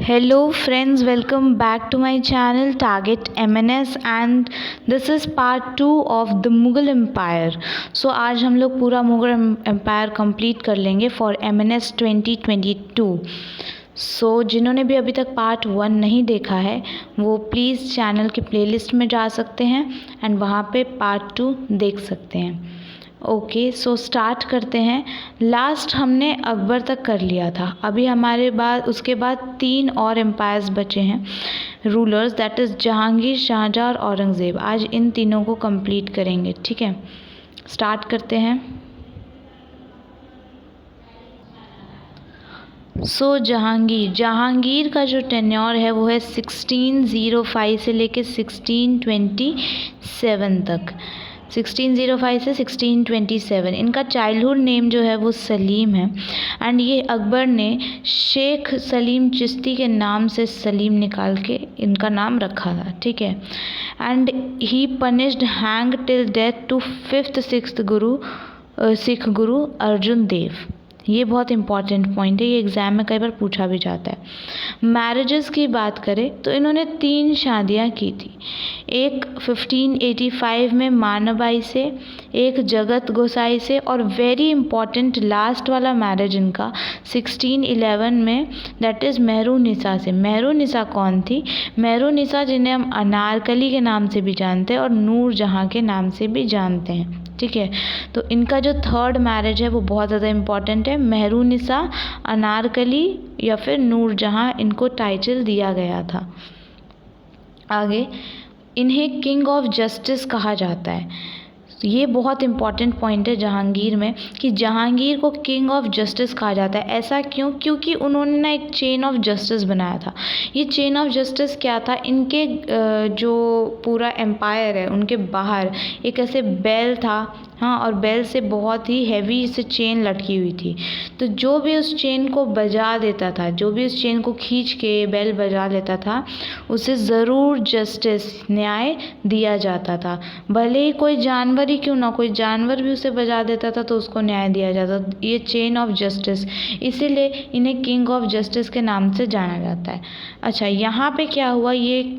Hello friends, welcome back to my channel Target MNS and this is part 2 of the Mughal Empire. So आज हम लोग पूरा Mughal empire complete कर लेंगे for MNS 2022. सो जिन्होंने भी अभी तक पार्ट 1 नहीं देखा है वो प्लीज़ चैनल की प्लेलिस्ट में जा सकते हैं एंड वहाँ पे पार्ट 2 देख सकते हैं. ओके, सो स्टार्ट करते हैं. लास्ट हमने अकबर तक कर लिया था. अभी हमारे बाद उसके बाद 3 और एम्पायर्स बचे हैं rulers, that is Jahangir, Shahjahan और औरंगज़ेब. आज इन तीनों को कंप्लीट करेंगे. ठीक है, स्टार्ट करते हैं. सो जहांगीर का जो टेन्योर है वो है 1605 से लेके 1627 तक. 1605 से 1627. इनका चाइल्डहुड नेम जो है वो सलीम है एंड ये अकबर ने शेख सलीम चिश्ती के नाम से सलीम निकाल के इनका नाम रखा था. ठीक है, and he punished hang till death to 5th 6th गुरु सिख गुरु अर्जुन देव. ये बहुत इंपॉर्टेंट पॉइंट है, ये एग्ज़ाम में कई बार पूछा भी जाता है. मैरिजेस की बात करें तो इन्होंने 3 शादियां की थी. एक 1585 में मानाबाई से, एक जगत गोसाई से और वेरी इंपॉर्टेंट लास्ट वाला मैरिज इनका 1611 में, दैट इज़ मेहरुनिसा से. मेहरुनिसा कौन थी? मेहरुनिसा जिन्हें हम अनारकली के नाम से भी जानते हैं और नूरजहाँ के नाम से भी जानते हैं. ठीक है, तो इनका जो 3rd मैरिज है वो बहुत ज़्यादा इम्पॉर्टेंट है. मेहरुनिसा, अनारकली या फिर नूरजहाँ इनको टाइटल दिया गया था. आगे इन्हें किंग ऑफ जस्टिस कहा जाता है. ये बहुत इंपॉर्टेंट पॉइंट है जहांगीर में कि जहांगीर को किंग ऑफ जस्टिस कहा जाता है. ऐसा क्यों? क्योंकि उन्होंने ना एक चेन ऑफ जस्टिस बनाया था. ये चेन ऑफ जस्टिस क्या था? इनके जो पूरा एम्पायर है उनके बाहर एक ऐसे बेल था, हाँ, और बेल से बहुत ही हैवी से चेन लटकी हुई थी. तो जो भी उस चेन को बजा देता था, जो भी उस चेन को खींच के बेल बजा लेता था, उसे ज़रूर जस्टिस, न्याय दिया जाता था. भले ही कोई जानवर ही क्यों ना, कोई जानवर भी उसे बजा देता था तो उसको न्याय दिया जाता. ये चेन ऑफ जस्टिस, इसीलिए इन्हें किंग ऑफ जस्टिस के नाम से जाना जाता है. अच्छा, यहाँ पे क्या हुआ? ये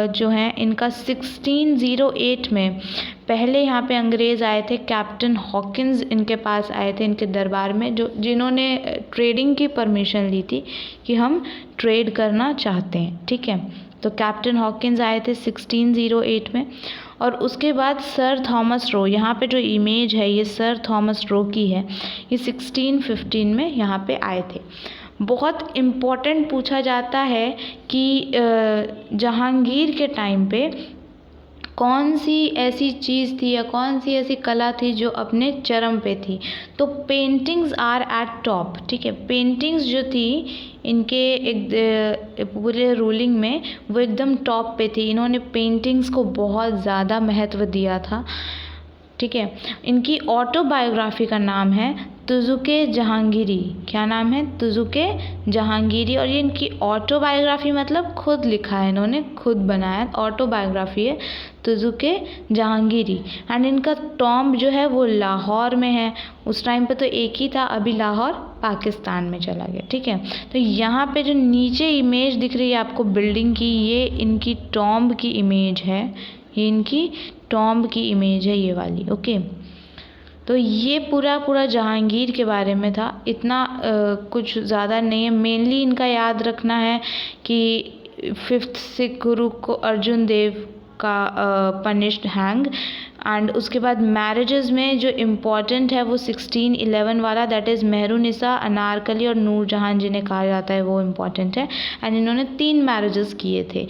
जो है इनका 1608 में पहले यहाँ पे अंग्रेज़ आए थे. कैप्टन हॉकिंस इनके पास आए थे, इनके दरबार में, जिन्होंने ट्रेडिंग की परमिशन ली थी कि हम ट्रेड करना चाहते हैं. ठीक है, तो कैप्टन हॉकिंस आए थे 1608 में. और उसके बाद सर थॉमस रो, यहाँ पे जो इमेज है ये सर थॉमस रो की है. ये 1615 में यहाँ पे आए थे. बहुत इम्पोर्टेंट पूछा जाता है कि जहांगीर के टाइम पे कौन सी ऐसी चीज़ थी या कौन सी ऐसी कला थी जो अपने चरम पे थी? तो पेंटिंग्स आर एट टॉप. ठीक है, पेंटिंग्स जो थी इनके एक पूरे रूलिंग में वो एकदम टॉप पे थी. इन्होंने पेंटिंग्स को बहुत ज़्यादा महत्व दिया था. ठीक है, इनकी ऑटोबायोग्राफी का नाम है तुजुके जहांगीरी. क्या नाम है? तुजुके जहांगीरी. और ये इनकी ऑटोबायोग्राफी मतलब खुद लिखा है, इन्होंने खुद बनाया. ऑटोबायोग्राफी है तुजुके जहांगीरी. एंड इनका टॉम्ब जो है वो लाहौर में है. उस टाइम पे तो एक ही था, अभी लाहौर पाकिस्तान में चला गया. ठीक है, तो यहाँ पे जो नीचे इमेज दिख रही है आपको बिल्डिंग की, ये इनकी टॉम्ब की इमेज है. ये इनकी टॉम्ब की इमेज है, ये वाली. ओके, तो ये पूरा जहांगीर के बारे में था. इतना कुछ ज़्यादा नहीं है. मेनली इनका याद रखना है कि 5th सिख गुरु को अर्जुन देव का पनिश्ड हैंग. एंड उसके बाद मैरिजेस में जो इम्पॉर्टेंट है वो 1611 वाला, दैट इज़ मेहरुनिसा, अनारकली और नूरजहाँ जिन्हें कहा जाता है, वो इम्पॉर्टेंट है. एंड इन्होंने 3 मैरिजेस किए थे.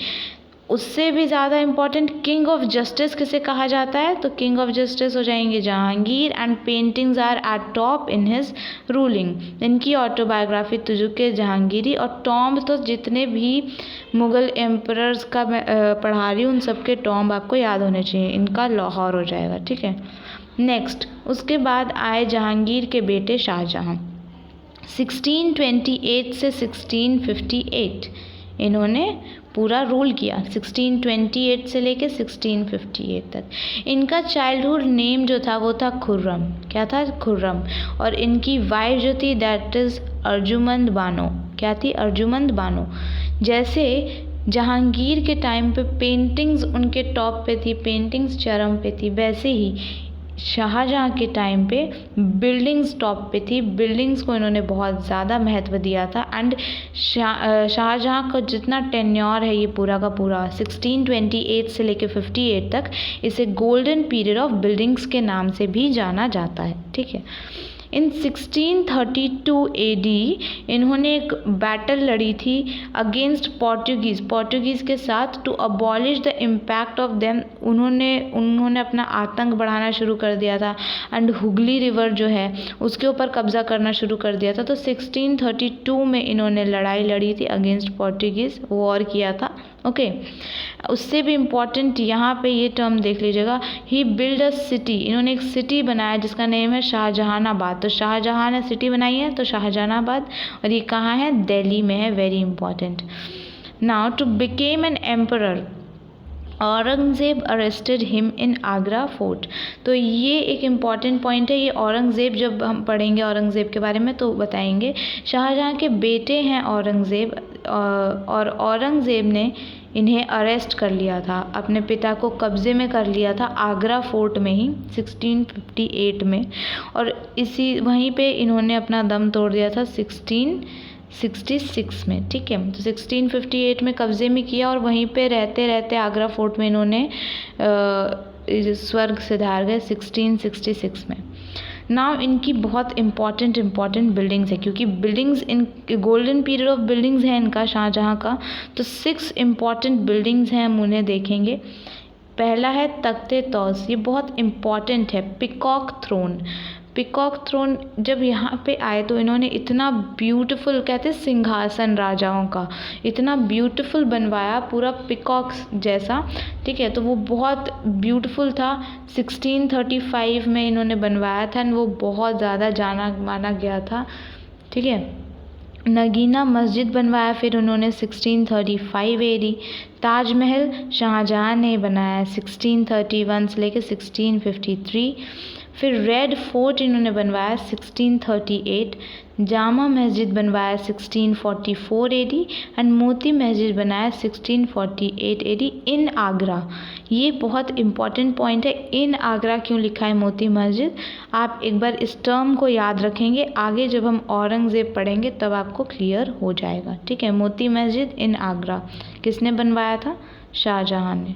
उससे भी ज़्यादा इम्पॉर्टेंट किंग ऑफ जस्टिस किसे कहा जाता है? तो किंग ऑफ जस्टिस हो जाएंगे Jahangir. And paintings are at top in his ruling. इनकी ऑटोबायोग्राफी तुजुके जहांगीरी. और टॉम्ब तो जितने भी मुग़ल एम्परर्स का मैं पढ़ा रही हूँ उन सब के टॉम्ब आपको याद होने चाहिए. इनका लाहौर हो जाएगा. ठीक है, नेक्स्ट उसके बाद आए जहांगीर के बेटे शाहजहाँ. 1628 से 1658 इन्होंने पूरा रूल किया. 1628 से लेके 1658 तक. इनका चाइल्डहुड नेम जो था वो था खुर्रम. क्या था? खुर्रम. और इनकी वाइफ जो थी दैट इज़ अर्जुमंद बानो. क्या थी? अर्जुमंद बानो. जैसे जहांगीर के टाइम पे पेंटिंग्स उनके टॉप पे थी, पेंटिंग्स चरम पे थी, वैसे ही शाहजहाँ के टाइम पे बिल्डिंग्स टॉप पे थी। बिल्डिंग्स को इन्होंने बहुत ज़्यादा महत्व दिया था। एंड शाहजहाँ का जितना टेन्योर है ये पूरा का पूरा 1628 से लेके 58 तक, इसे गोल्डन पीरियड ऑफ बिल्डिंग्स के नाम से भी जाना जाता है। ठीक है। इन 1632 एडी इन्होंने एक बैटल लड़ी थी अगेंस्ट पोर्टुगीज़ के साथ, to abolish the impact of them. उन्होंने अपना आतंक बढ़ाना शुरू कर दिया था एंड हुगली रिवर जो है उसके ऊपर कब्जा करना शुरू कर दिया था। तो 1632 में इन्होंने लड़ाई लड़ी थी अगेंस्ट पोर्टुगीज़, वॉर किया था। ओके। उससे भी इम्पॉर्टेंट यहाँ पे ये टर्म देख लीजिएगा, ही बिल्ड अ सिटी। इन्होंने एक सिटी बनाया जिसका नेम है शाहजहानाबाद। तो शाहजहाँ ने सिटी बनाई है तो शाहजहानाबाद, और ये कहाँ है? दिल्ली में है। Very important. Now to became an emperor, Aurangzeb arrested him in Agra fort. तो ये एक इम्पॉर्टेंट पॉइंट है। ये औरंगज़ेब, जब हम पढ़ेंगे औरंगज़ेब के बारे में तो बताएंगे। शाहजहाँ के बेटे हैं औरंगज़ेब, और औरंगज़ेब ने इन्हें अरेस्ट कर लिया था, अपने पिता को कब्ज़े में कर लिया था आगरा फोर्ट में ही 1658 में, और इसी वहीं पे इन्होंने अपना दम तोड़ दिया था 1666 में। ठीक है। तो 1658 में कब्ज़े में किया और वहीं पे रहते रहते आगरा फोर्ट में इन्होंने स्वर्ग सिधार गए 1666 में। नाउ इनकी बहुत इम्पॉर्टेंट बिल्डिंग्स है, क्योंकि buildings in golden period of buildings है इनका शाहजहाँ का। तो 6 इम्पॉर्टेंट बिल्डिंग्स हैं, हम उन्हें देखेंगे। पहला है तख्ते तौस, ये बहुत इम्पॉर्टेंट है। पिकॉक थ्रोन, पिकॉक थ्रोन जब यहाँ पे आए तो इन्होंने इतना ब्यूटीफुल, कहते हैं सिंहासन राजाओं का, इतना ब्यूटीफुल बनवाया पूरा पिकॉक्स जैसा। ठीक है। तो वो बहुत ब्यूटीफुल था। 1635 में इन्होंने बनवाया था, वो बहुत ज़्यादा जाना माना गया था। ठीक है। नगीना मस्जिद बनवाया फिर उन्होंने 1635 एडी। ताजमहल शाहजहाँ ने बनाया 1631 से लेकर 1653। फिर रेड फोर्ट इन्होंने बनवाया 1638। जामा मस्जिद बनवाया 1644 एडी एंड मोती मस्जिद बनाया 1648 एडी इन आगरा। ये बहुत इम्पॉर्टेंट पॉइंट है। इन आगरा क्यों लिखा है मोती मस्जिद? आप एक बार इस टर्म को याद रखेंगे, आगे जब हम औरंगज़ेब पढ़ेंगे तब आपको क्लियर हो जाएगा। ठीक है। मोती मस्जिद इन आगरा किसने बनवाया था? शाहजहाँ ने।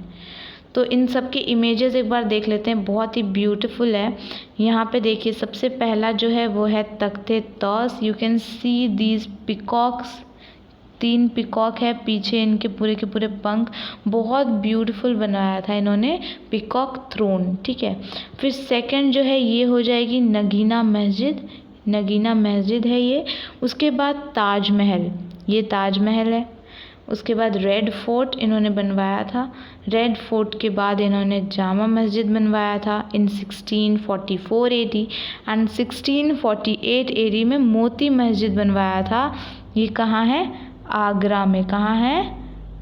तो इन सब के इमेजेस एक बार देख लेते हैं, बहुत ही ब्यूटीफुल है। यहाँ पे देखिए सबसे पहला जो है वो है Takhte Taus. You can see these peacocks, 3 peacock है पीछे, इनके पूरे के पूरे पंख, बहुत ब्यूटीफुल बनाया था इन्होंने पिकॉक थ्रोन। ठीक है। फिर सेकंड जो है ये हो जाएगी नगीना मस्जिद, नगीना मस्जिद है ये। उसके बाद ताजमहल, ये ताजमहल है। उसके बाद रेड फोर्ट इन्होंने बनवाया था। रेड फोर्ट के बाद इन्होंने जामा मस्जिद बनवाया था इन 1644 एडी एंड 1648 एडी में मोती मस्जिद बनवाया था। ये कहाँ है? आगरा में। कहाँ है?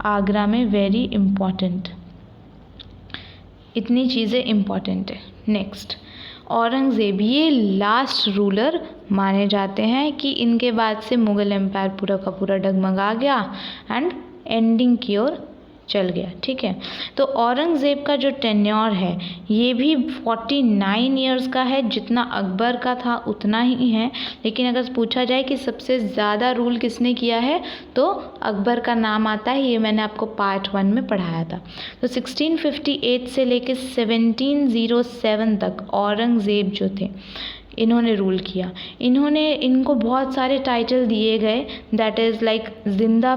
आगरा में। वेरी इम्पॉर्टेंट, इतनी चीज़ें इम्पॉर्टेंट है। नेक्स्ट औरंगज़ेब, ये लास्ट रूलर माने जाते हैं कि इनके बाद से मुग़ल एम्पायर पूरा का पूरा डगमगा गया एंड एंडिंग की ओर चल गया। ठीक है। तो औरंगज़ेब का जो टेन्योर है ये भी 49 ईयर्स का है, जितना अकबर का था उतना ही है। लेकिन अगर पूछा जाए कि सबसे ज़्यादा रूल किसने किया है तो अकबर का नाम आता है, ये मैंने आपको पार्ट 1 में पढ़ाया था। तो 1658 से लेकर 1707 तक औरंगज़ेब जो थे इन्होंने रूल किया। इनको बहुत सारे टाइटल दिए गए, दैट इज़ लाइक जिंदा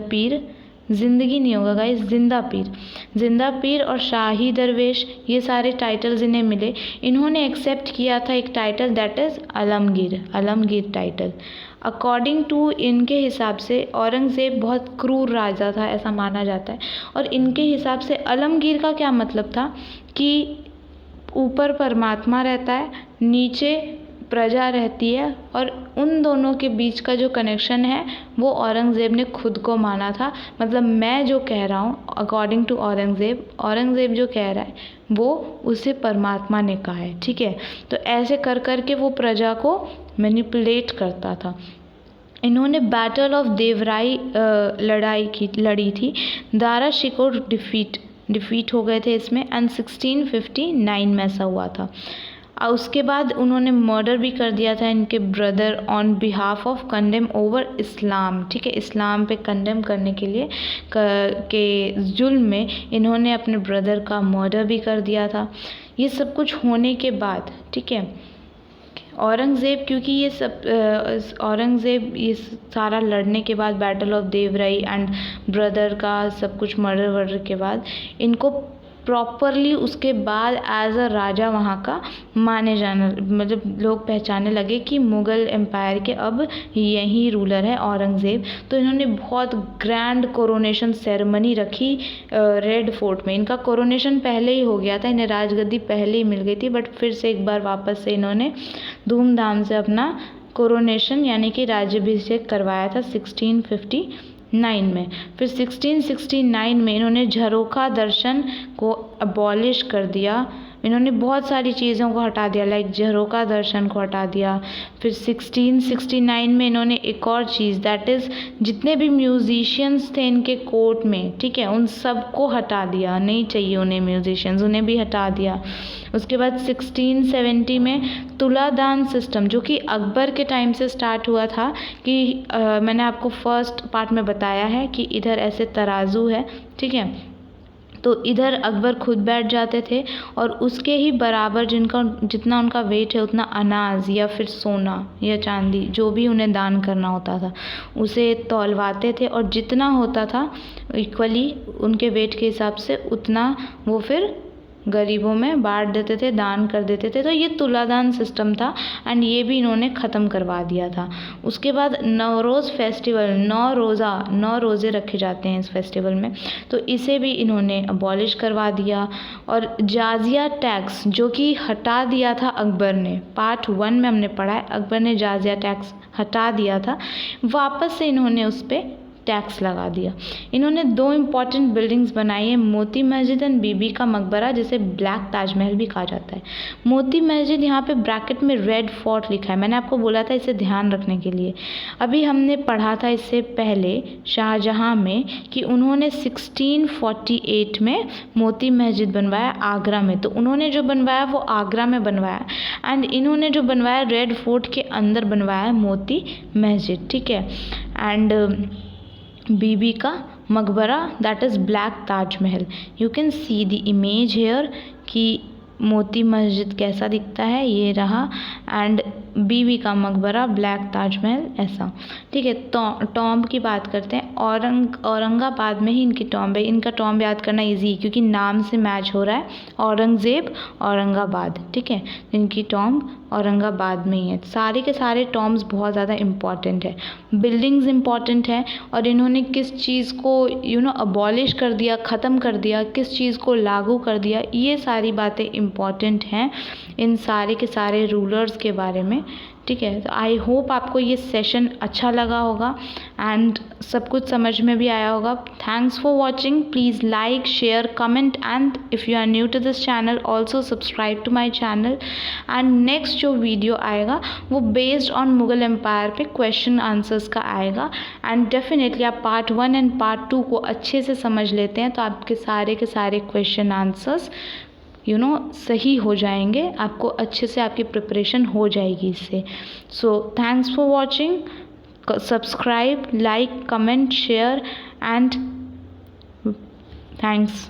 पीर, ज़िंदगी नहीं होगा गाइस, जिंदा पीर और शाही दरवेश, ये सारे टाइटल्स इन्हें मिले। इन्होंने एक्सेप्ट किया था एक title that is Alamgir title. According to इनके हिसाब से औरंगज़ेब बहुत क्रूर राजा था ऐसा माना जाता है, और इनके हिसाब से आलमगीर का क्या मतलब था कि ऊपर परमात्मा रहता है, नीचे प्रजा रहती है, और उन दोनों के बीच का जो कनेक्शन है वो औरंगज़ेब ने खुद को माना था। मतलब मैं जो कह रहा हूँ अकॉर्डिंग टू औरंगज़ेब जो कह रहा है वो उसे परमात्मा ने कहा है। ठीक है। तो ऐसे कर कर के वो प्रजा को मैनिपुलेट करता था। इन्होंने बैटल ऑफ देवराई लड़ी थी। दारा शिकोह डिफीट हो गए थे इसमें, एंड 1659 में ऐसा हुआ था। और उसके बाद उन्होंने मर्डर भी कर दिया था इनके brother on behalf of condemn over Islam. ठीक है, इस्लाम पे कंडेम करने के लिए के जुल्म में इन्होंने अपने ब्रदर का मर्डर भी कर दिया था। ये सब कुछ होने के बाद, ठीक है, औरंगज़ेब, क्योंकि ये सब औरंगज़ेब ये सारा लड़ने के बाद, battle of Devrai and brother का सब कुछ मर्डर के बाद, इनको प्रॉपरली उसके बाद एज अ राजा वहाँ का माने जाना, मतलब लोग पहचानने लगे कि मुग़ल एम्पायर के अब यही रूलर है औरंगज़ेब। तो इन्होंने बहुत ग्रैंड कोरोनेशन सेरेमनी रखी रेड फोर्ट में। इनका कोरोनेशन पहले ही हो गया था, इन्हें राजगद्दी पहले ही मिल गई थी, बट फिर से एक बार वापस से इन्होंने धूमधाम से अपना कोरोनेशन यानी कि राज्याभिषेक करवाया था 1659 में। फिर 1669 में इन्होंने झरोखा दर्शन को अबॉलिश कर दिया। इन्होंने बहुत सारी चीज़ों को हटा दिया, लाइक झरोखा दर्शन को हटा दिया। फिर 1669 में इन्होंने एक और चीज़, दैट इज़ जितने भी म्यूजिशियंस थे इनके कोर्ट में, ठीक है, उन सब को हटा दिया, नहीं चाहिए उन्हें म्यूजिशियंस, उन्हें भी हटा दिया। उसके बाद 1670 में तुलादान सिस्टम, जो कि अकबर के टाइम से स्टार्ट हुआ था, कि मैंने आपको फर्स्ट पार्ट में बताया है कि इधर ऐसे तराजू है, ठीक है, तो इधर अकबर खुद बैठ जाते थे और उसके ही बराबर जितना उनका वेट है उतना अनाज या फिर सोना या चांदी जो भी उन्हें दान करना होता था उसे तौलवाते थे, और जितना होता था इक्वली उनके वेट के हिसाब से उतना वो फिर गरीबों में बांट देते थे, दान कर देते थे। तो ये तुलादान सिस्टम था एंड ये भी इन्होंने ख़त्म करवा दिया था। उसके बाद नवरोज़ फेस्टिवल, 9 रोज़े रखे जाते हैं इस फेस्टिवल में, तो इसे भी इन्होंने अबॉलिश करवा दिया। और जाजिया टैक्स जो कि हटा दिया था अकबर ने, पार्ट 1 में हमने पढ़ा है, अकबर ने जाजिया टैक्स हटा दिया था, वापस से इन्होंने उस पर टैक्स लगा दिया। इन्होंने 2 इम्पॉर्टेंट बिल्डिंग्स बनाई है, मोती मस्जिद एंड बीबी का मकबरा, जिसे ब्लैक ताजमहल भी कहा जाता है। मोती मस्जिद यहाँ पे ब्रैकेट में रेड फोर्ट लिखा है, मैंने आपको बोला था इसे ध्यान रखने के लिए। अभी हमने पढ़ा था इससे पहले शाहजहाँ में कि उन्होंने 1648 में मोती मस्जिद बनवाया आगरा में, तो उन्होंने जो बनवाया वो आगरा में बनवाया, एंड इन्होंने जो बनवाया रेड फोर्ट के अंदर बनवाया मोती मस्जिद, ठीक है। And Bibi ka Maqbara, that is black Taj Mahal. You can see the image here कि मोती मस्जिद कैसा दिखता है, ये रहा, एंड बीबी का मकबरा, ब्लैक ताजमहल, ऐसा, ठीक है। टॉम्ब की बात करते हैं, औरंगाबाद में ही इनकी टॉम्ब है। इनका टॉम्ब याद करना इजी है क्योंकि नाम से मैच हो रहा है, औरंगज़ेब औरंगाबाद, ठीक है। इनकी टॉम्ब औरंगाबाद में ही है। सारे के सारे टॉम्ब्स बहुत ज़्यादा इम्पॉर्टेंट है, बिल्डिंग्स इम्पॉर्टेंट है, और इन्होंने किस चीज़ को अबॉलिश कर दिया, ख़त्म कर दिया, किस चीज़ को लागू कर दिया, ये सारी बातें इम्पॉर्टेंट हैं इन सारे के सारे रूलर्स के बारे में, ठीक है। तो आई होप आपको ये सेशन अच्छा लगा होगा एंड सब कुछ समझ में भी आया होगा। Thanks for watching, please like, share, comment, and if you are new to this channel also subscribe to my channel. And next जो वीडियो आएगा वो बेस्ड ऑन मुग़ल एम्पायर पे क्वेश्चन आंसर्स का आएगा, एंड डेफिनेटली आप पार्ट 1 एंड पार्ट 2 को अच्छे से समझ लेते हैं तो आपके सारे के सारे क्वेश्चन आंसर्स सही हो जाएंगे, आपको अच्छे से आपकी प्रिपरेशन हो जाएगी इससे। So thanks for watching, subscribe, like, comment, share, and thanks.